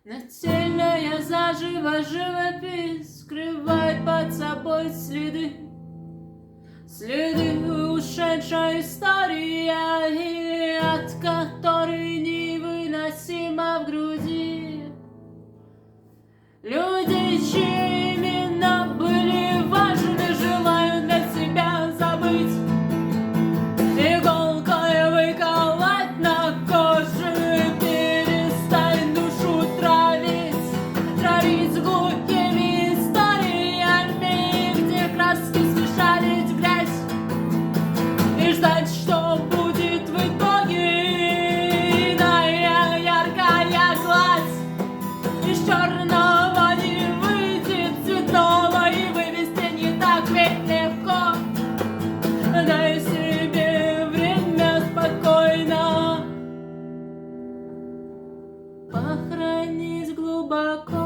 Нательная заживо живопись скрывает под собой следы ушедшей истории, от которой невыносимо в груди. Люди, чьи имена были важны, желают для себя забыть, иголкой выколоть на коже, перестать душу травить глухими историями, где краски смешались в грязь, и ждать, что будет в итоге. Иная яркая гладь из черного не выйдет цветного, и вывести не так ведь легко. Дай себе время спокойно похоронить глубоко.